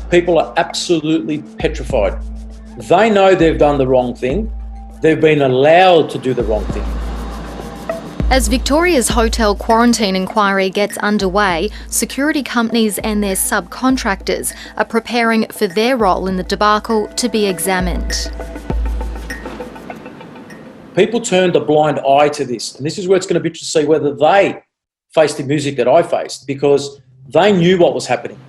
people are absolutely petrified. They know they've done the wrong thing. They've been allowed to do the wrong thing. As Victoria's hotel quarantine inquiry gets underway, security companies and their subcontractors are preparing for their role in the debacle to be examined. People turned a blind eye to this, and this is where it's going to be interesting to see whether they faced the music that I faced, because they knew what was happening.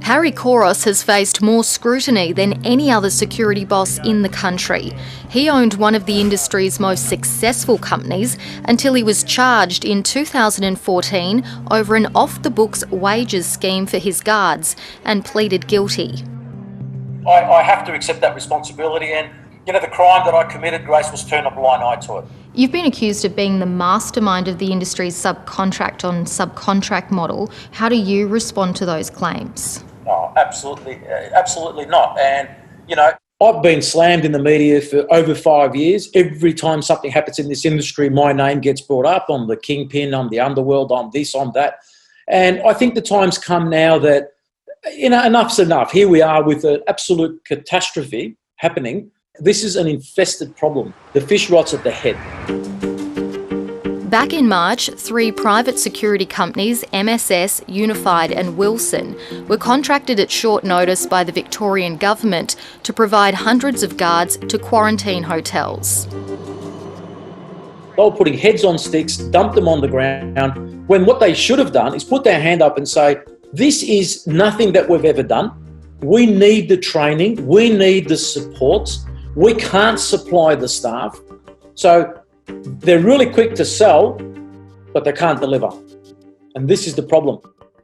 Harry Kouros has faced more scrutiny than any other security boss in the country. He owned one of the industry's most successful companies until he was charged in 2014 over an off-the-books wages scheme for his guards and pleaded guilty. I have to accept that responsibility, and the crime that I committed, Grace, was turn a blind eye to it. You've been accused of being the mastermind of the industry's subcontract on subcontract model. How do you respond to those claims? No, absolutely not. And, I've been slammed in the media for over 5 years. Every time something happens in this industry, my name gets brought up. I'm the kingpin, I'm the underworld, I'm this, I'm that. And I think the time's come now that, enough's enough. Here we are with an absolute catastrophe happening. This is an infested problem. The fish rots at the head. Back in March, 3 private security companies, MSS, Unified and Wilson, were contracted at short notice by the Victorian Government to provide hundreds of guards to quarantine hotels. They were putting heads on sticks, dumped them on the ground, when what they should have done is put their hand up and say, this is nothing that we've ever done. We need the training, we need the support. We can't supply the staff. So they're really quick to sell, but they can't deliver. And this is the problem.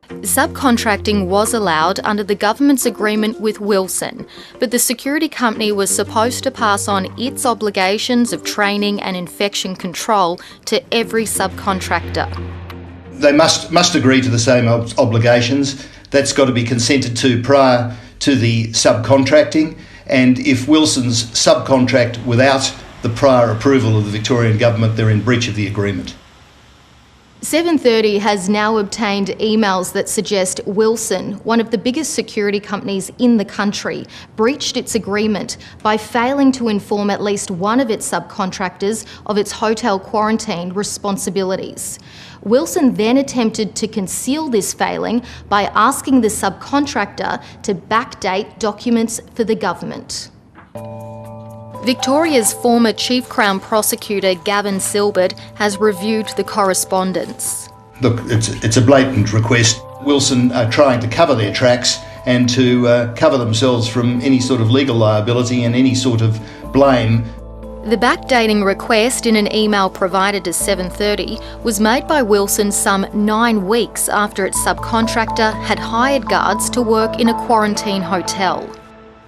Subcontracting was allowed under the government's agreement with Wilson, but the security company was supposed to pass on its obligations of training and infection control to every subcontractor. They must agree to the same obligations. That's got to be consented to prior to the subcontracting. And if Wilson's subcontract without the prior approval of the Victorian Government, they're in breach of the agreement. 730 has now obtained emails that suggest Wilson, one of the biggest security companies in the country, breached its agreement by failing to inform at least one of its subcontractors of its hotel quarantine responsibilities. Wilson then attempted to conceal this failing by asking the subcontractor to backdate documents for the government. Victoria's former Chief Crown Prosecutor Gavin Silbert has reviewed the correspondence. Look, it's a blatant request. Wilson are trying to cover their tracks and to cover themselves from any sort of legal liability and any sort of blame. The backdating request in an email provided to 730 was made by Wilson some 9 weeks after its subcontractor had hired guards to work in a quarantine hotel.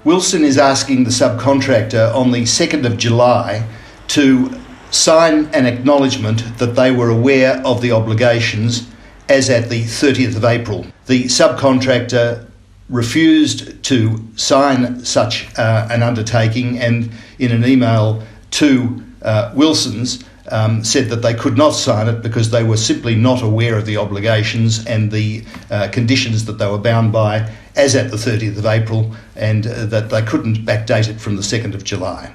Wilson is asking the subcontractor on the 2nd of July to sign an acknowledgement that they were aware of the obligations as at the 30th of April. The subcontractor refused to sign such an undertaking, and in an email to Wilson's said that they could not sign it because they were simply not aware of the obligations and the conditions that they were bound by as at the 30th of April, and that they couldn't backdate it from the 2nd of July.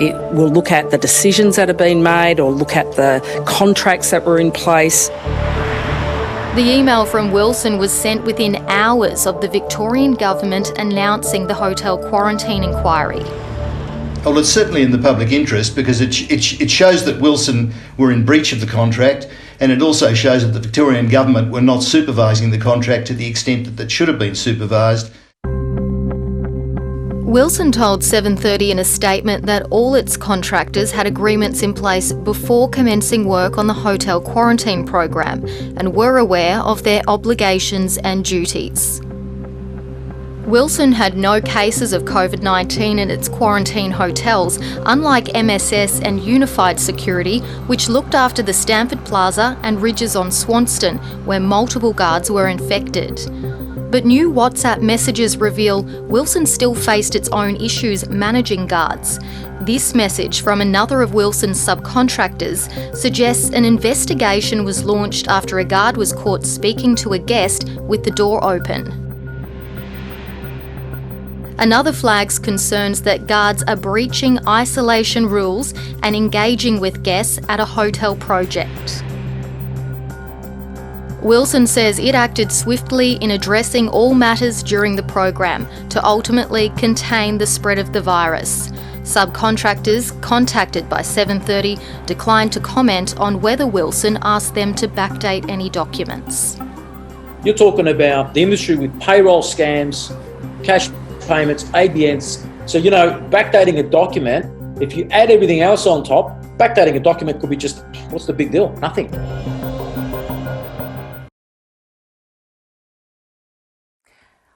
It will look at the decisions that have been made or look at the contracts that were in place. The email from Wilson was sent within hours of the Victorian Government announcing the hotel quarantine inquiry. Well, it's certainly in the public interest because it shows that Wilson were in breach of the contract, and it also shows that the Victorian Government were not supervising the contract to the extent that should have been supervised. Wilson told 730 in a statement that all its contractors had agreements in place before commencing work on the hotel quarantine program and were aware of their obligations and duties. Wilson had no cases of COVID-19 in its quarantine hotels, unlike MSS and Unified Security, which looked after the Stamford Plaza and Ridges on Swanston, where multiple guards were infected. But new WhatsApp messages reveal Wilson still faced its own issues managing guards. This message from another of Wilson's subcontractors suggests an investigation was launched after a guard was caught speaking to a guest with the door open. Another flags concerns that guards are breaching isolation rules and engaging with guests at a hotel project. Wilson says it acted swiftly in addressing all matters during the program to ultimately contain the spread of the virus. Subcontractors contacted by 7:30 declined to comment on whether Wilson asked them to backdate any documents. You're talking about the industry with payroll scams, cash payments, ABNs. So, backdating a document, if you add everything else on top, backdating a document could be just, what's the big deal? Nothing.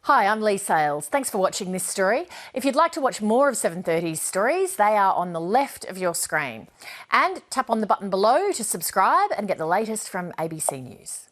Hi, I'm Lee Sales. Thanks for watching this story. If you'd like to watch more of 7:30's stories, they are on the left of your screen. And tap on the button below to subscribe and get the latest from ABC News.